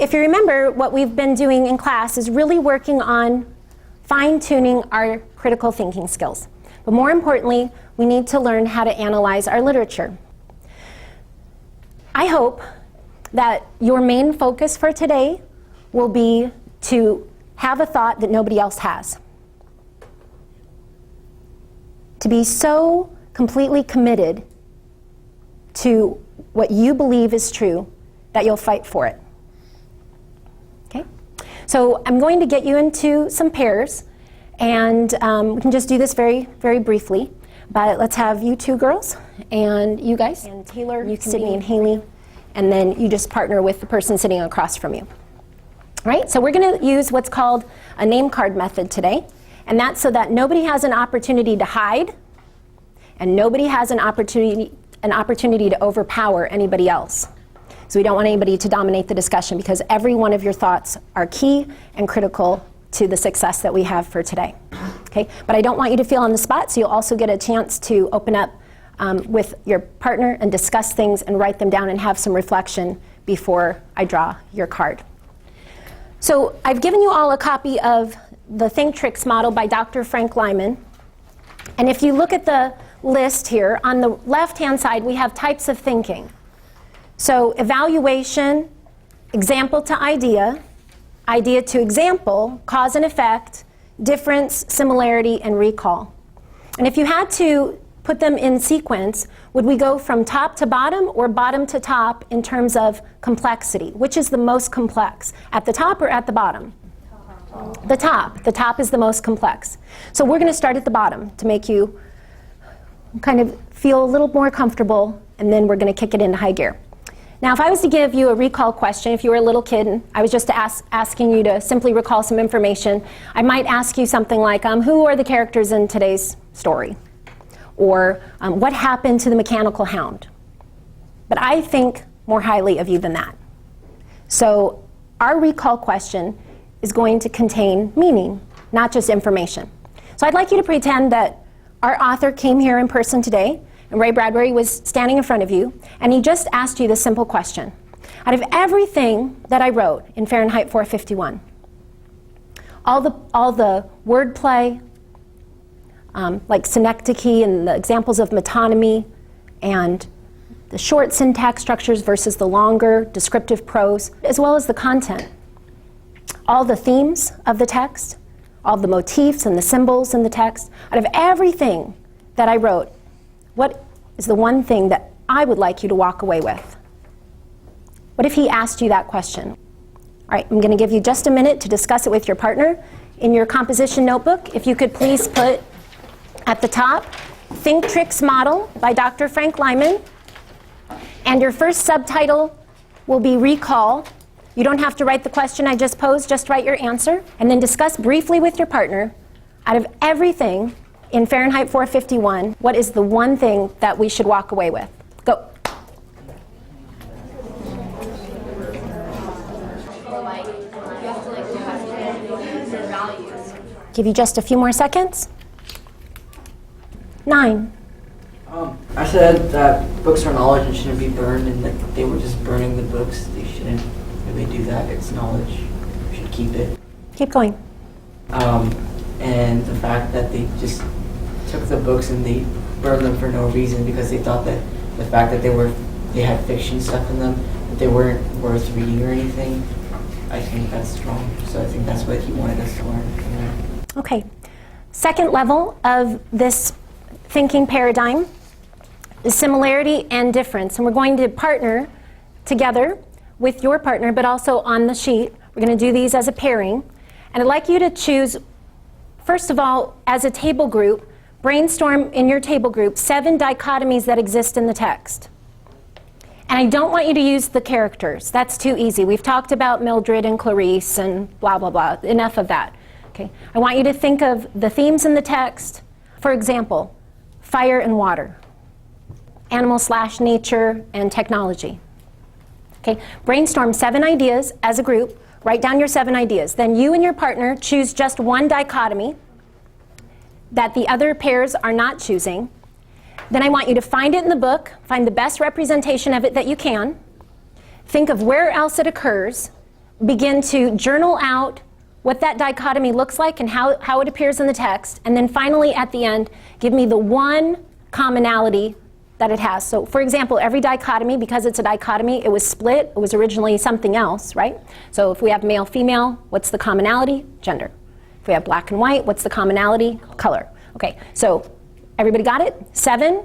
If you remember, what we've been doing in class is really working on fine-tuning our critical thinking skills. But more importantly, we need to learn how to analyze our literature. I hope that your main focus for today will be to have a thought that nobody else has. To be so completely committed to what you believe is true that you'll fight for it. Okay? So I'm going to get you into some pairs, and we can just do this very, very briefly. But let's have you two girls, and you guys, and Taylor, Sydney, and Haley, and then you just partner with the person sitting across from you. All right? So we're going to use what's called a name card method today, and that's so that nobody has an opportunity to hide, and nobody has an opportunity to overpower anybody else. So we don't want anybody to dominate the discussion, because every one of your thoughts are key and critical to the success that we have for today. Okay? But I don't want you to feel on the spot, so you'll also get a chance to open up with your partner and discuss things and write them down and have some reflection before I draw your card. So I've given you all a copy of the ThinkTrix model by Dr. Frank Lyman. And if you look at the list here, on the left-hand side, we have types of thinking. So evaluation, example to idea, idea to example, cause and effect, difference, similarity, and recall. And if you had to put them in sequence, would we go from top to bottom or bottom to top in terms of complexity? Which is the most complex, at the top or at the bottom? The top. The top is the most complex. So we're going to start at the bottom to make you kind of feel a little more comfortable, and then we're going to kick it into high gear. Now, if I was to give you a recall question, if you were a little kid and I was just asking you to simply recall some information, I might ask you something like, who are the characters in today's story? Or what happened to the mechanical hound? But I think more highly of you than that. So our recall question is going to contain meaning, not just information. So I'd like you to pretend that our author came here in person today, and Ray Bradbury was standing in front of you, and he just asked you this simple question. Out of everything that I wrote in Fahrenheit 451, all the wordplay, like synecdoche and the examples of metonymy, and the short syntax structures versus the longer descriptive prose, as well as the content, all the themes of the text, all the motifs and the symbols in the text, out of everything that I wrote, what is the one thing that I would like you to walk away with? What if he asked you that question? All right, I'm going to give you just a minute to discuss it with your partner. In your composition notebook, if you could please put at the top, ThinkTrix model by Dr. Frank Lyman. And your first subtitle will be recall. You don't have to write the question I just posed, just write your answer. And then discuss briefly with your partner, out of everything in Fahrenheit 451, what is the one thing that we should walk away with? Go. Give you just a few more seconds. 9. I said that books are knowledge and shouldn't be burned, and that they were just burning the books. They shouldn't really do that. It's knowledge. We should keep it. Keep going. And the fact that they just took the books and they burned them for no reason, because they thought that the fact that they had fiction stuff in them, that they weren't worth reading or anything. I think that's wrong. So I think that's what he wanted us to learn from there. Okay. Second level of this thinking paradigm is similarity and difference. And we're going to partner together with your partner, but also on the sheet. We're going to do these as a pairing. And I'd like you to choose, first of all, as a table group, brainstorm in your table group 7 dichotomies that exist in the text. And I don't want you to use the characters. That's too easy. We've talked about Mildred and Clarice and blah, blah, blah. Enough of that. Okay. I want you to think of the themes in the text. For example, fire and water, animal/nature and technology. Okay. Brainstorm 7 ideas as a group. Write down your 7 ideas. Then you and your partner choose just one dichotomy that the other pairs are not choosing. Then I want you to find it in the book, find the best representation of it that you can. Think of where else it occurs, begin to journal out what that dichotomy looks like and how it appears in the text, and then finally at the end, give me the one commonality that it has. So for example, every dichotomy, because it's a dichotomy, it was split, it was originally something else, right? So if we have male, female, what's the commonality? Gender. If we have black and white, what's the commonality? Color. Okay, so everybody got it? 7,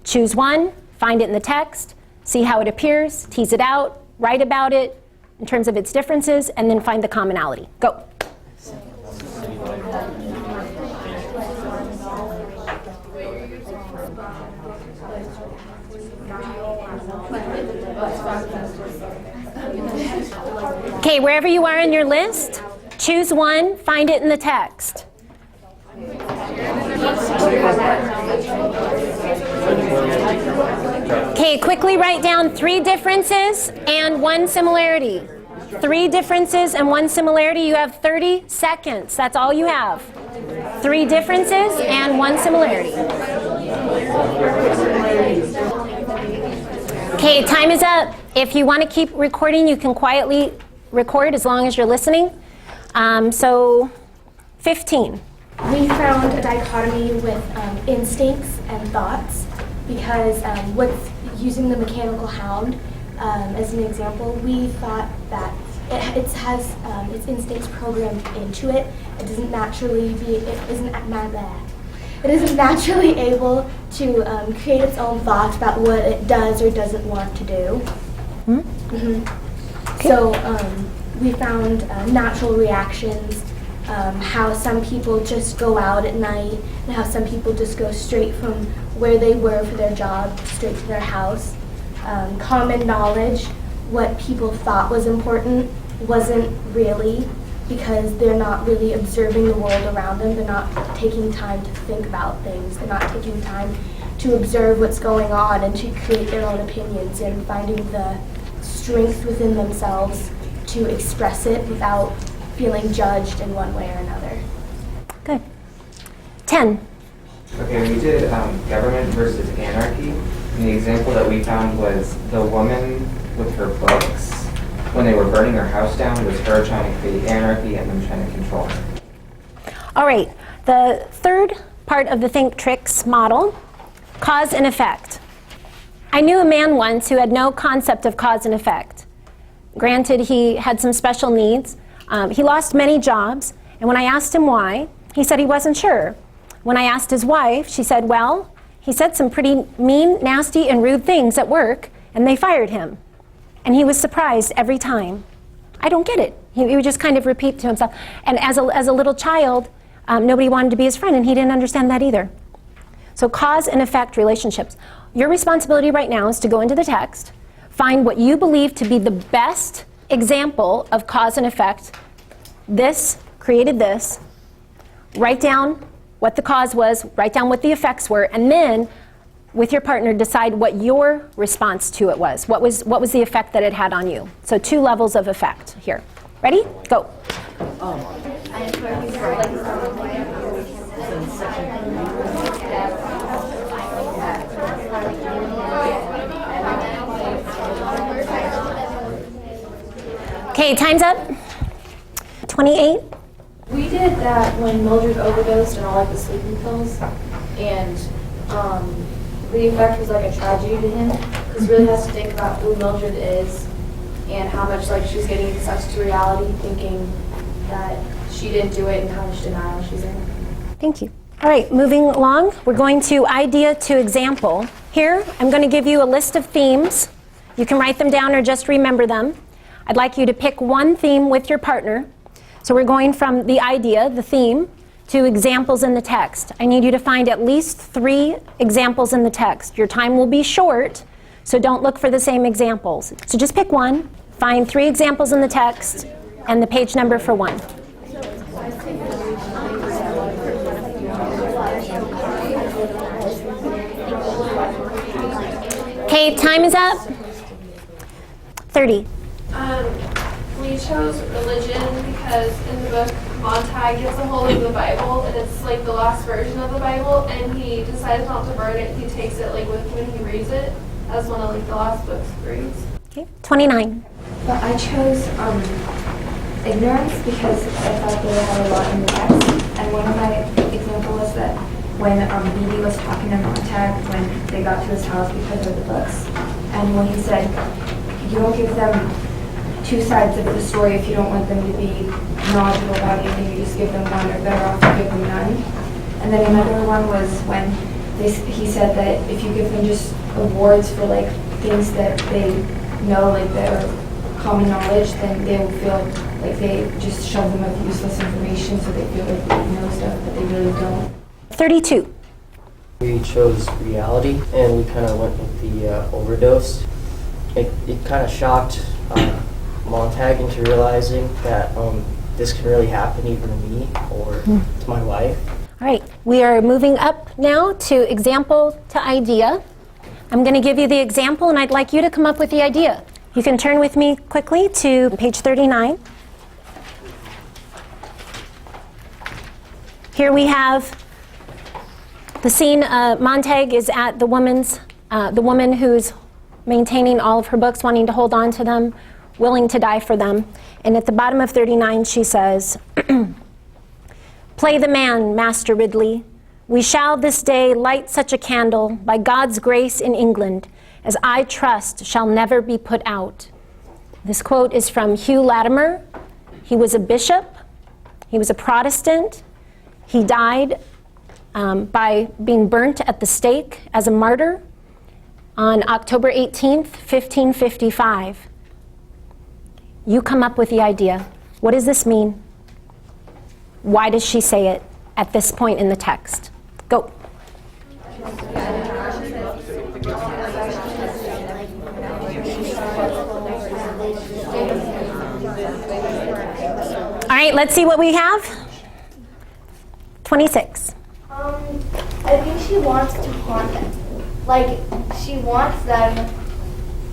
choose one, find it in the text, see how it appears, tease it out, write about it in terms of its differences, and then find the commonality. Go. Okay, wherever you are in your list, choose one, find it in the text. Okay, quickly write down 3 differences and 1 similarity. 3 differences and 1 similarity. You have 30 seconds. That's all you have. 3 differences and 1 similarity. Okay, time is up. If you want to keep recording, you can quietly record as long as you're listening. So, 15. We found a dichotomy with instincts and thoughts because with using the mechanical hound as an example, we thought that it has its instincts programmed into it. It isn't naturally able to create its own thoughts about what it does or doesn't want to do. Okay. So we found natural reactions. How some people just go out at night and how some people just go straight from where they were for their job straight to their house. Common knowledge, what people thought was important wasn't really, because they're not really observing the world around them. They're not taking time to think about things. They're not taking time to observe what's going on and to create their own opinions and finding the strength within themselves to express it without feeling judged in one way or another. Good. 10. Okay, we did government versus anarchy. And the example that we found was the woman with her books. When they were burning her house down, it was her trying to create anarchy and them trying to control her. All right, the third part of the ThinkTrix model, cause and effect. I knew a man once who had no concept of cause and effect. Granted, he had some special needs. He lost many jobs, and when I asked him why, he said he wasn't sure. When I asked his wife, she said, well, he said some pretty mean, nasty, and rude things at work, and they fired him. And he was surprised every time. I don't get it. He would just kind of repeat to himself. And as a little child, nobody wanted to be his friend, and he didn't understand that either. So cause and effect relationships. Your responsibility right now is to go into the text, find what you believe to be the best example of cause and effect. This created this. Write down what the cause was, write down what the effects were, and then with your partner decide what your response to it was. What was the effect that it had on you? So 2 levels of effect here. Ready? Go. Okay, time's up. 28. We did that when Mildred overdosed on all like the sleeping pills, and the effect was like a tragedy to him, because really has to think about who Mildred is and how much like she's getting sucked to reality, thinking that she didn't do it and how much denial she's in. Thank you. All right, moving along, we're going to idea to example. Here, I'm going to give you a list of themes. You can write them down or just remember them. I'd like you to pick one theme with your partner. So we're going from the idea, the theme, to examples in the text. I need you to find at least 3 examples in the text. Your time will be short, so don't look for the same examples. So just pick one, find 3 examples in the text, and the page number for one. Okay, time is up. 30. We chose religion because in the book Montag gets a hold of the Bible, and it's like the last version of the Bible, and he decides not to burn it. He takes it like with him and he reads it as one of like the last books he reads. Okay, 29. But I chose ignorance because I thought they had a lot in the text. And one of my examples was that when Beebe was talking to Montag when they got to his house because of the books, and when he said, you don't give them two sides of the story if you don't want them to be knowledgeable about anything, you just give them one, or better off to give them none. And then another one was when he said that if you give them just awards for like things that they know, like that are common knowledge, then they will feel like they just shove them with useless information, so they feel like they know stuff, but they really don't. 32. We chose reality, and we kind of went with the overdose. It kind of shocked Montag into realizing that this can really happen even to me or to my wife. All right, we are moving up now to example to idea. I'm going to give you the example, and I'd like you to come up with the idea. You can turn with me quickly to page 39. Here we have the scene. Montag is at the woman who's maintaining all of her books, wanting to hold on to them, willing to die for them. And at the bottom of 39, she says, "Play the man, Master Ridley. We shall this day light such a candle, by God's grace in England, as I trust shall never be put out." This quote is from Hugh Latimer. He was a bishop. He was a Protestant. He died by being burnt at the stake as a martyr on October 18th, 1555. You come up with the idea. What does this mean? Why does she say it at this point in the text? Go. All right, let's see what we have. 26. I think she wants to haunt them. Like, she wants them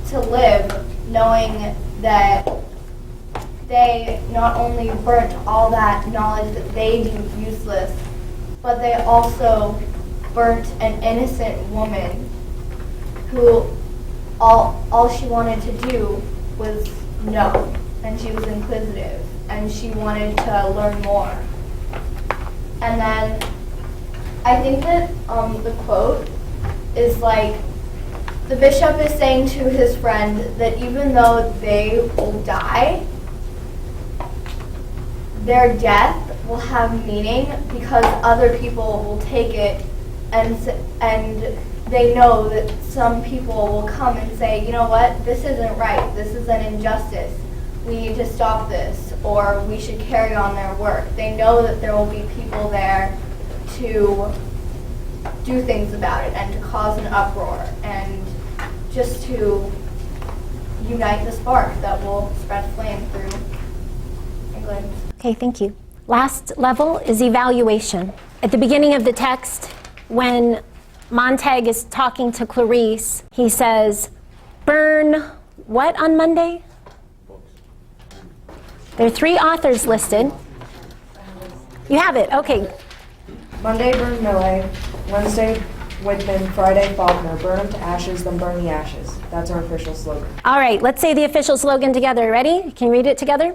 to live knowing that they not only burnt all that knowledge that they deemed useless, but they also burnt an innocent woman who all she wanted to do was know, and she was inquisitive, and she wanted to learn more. And then I think that the quote is like, the bishop is saying to his friend that even though they will die, their death will have meaning because other people will take it, and they know that some people will come and say, you know what, this isn't right, this is an injustice, we need to stop this, or we should carry on their work. They know that there will be people there to do things about it and to cause an uproar and just to unite the spark that will spread flame through England. Okay, thank you. Last level is evaluation. At the beginning of the text, when Montag is talking to Clarice, he says, burn what on Monday? There are 3 authors listed. You have it, okay. Monday, burn Millet. Wednesday, Whitman. Friday, Faulkner. Burn them to ashes, then burn the ashes. That's our official slogan. All right, let's say the official slogan together. Ready? Can you read it together?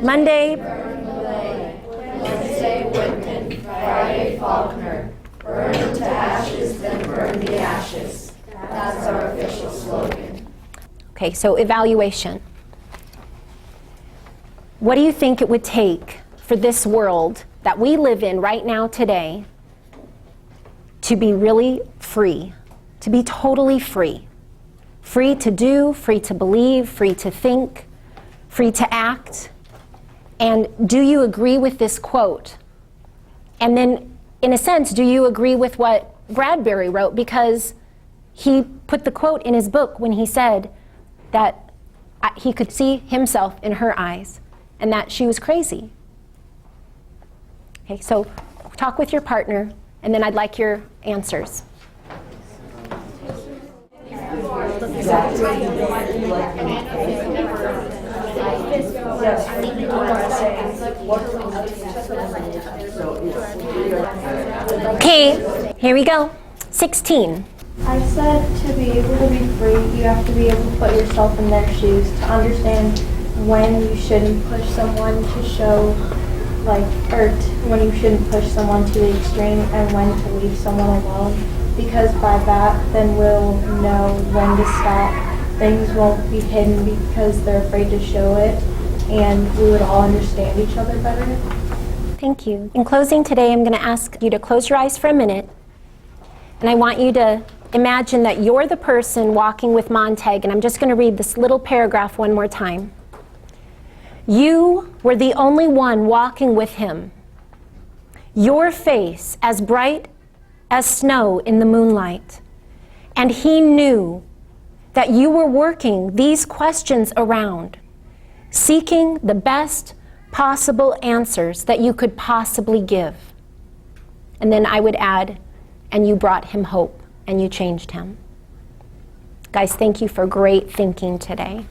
Monday, Burn Millet. Wednesday, Whitman. Friday, Faulkner. Burn them to ashes, then burn the ashes. That's our official slogan. Okay, so evaluation. What do you think it would take for this world that we live in right now today to be really free, to be totally free? Free to do, free to believe, free to think, free to act. And do you agree with this quote? And then, in a sense, do you agree with what Bradbury wrote? Because he put the quote in his book when he said that he could see himself in her eyes and that she was crazy. Okay, so talk with your partner, and then I'd like your answers. Okay, here we go. 16. I said to be able to be free, you have to be able to put yourself in their shoes, to understand when you shouldn't push someone to show, or when you shouldn't push someone to the extreme, and when to leave someone alone. Because by that, then we'll know when to stop. Things won't be hidden because they're afraid to show it, and we would all understand each other better. Thank you. In closing today, I'm going to ask you to close your eyes for a minute, and I want you to imagine that you're the person walking with Montag, and I'm just going to read this little paragraph one more time. You were the only one walking with him, your face as bright as snow in the moonlight, and he knew that you were working these questions around, seeking the best possible answers that you could possibly give. And then I would add, and you brought him hope, and you changed him. Guys, thank you for great thinking today.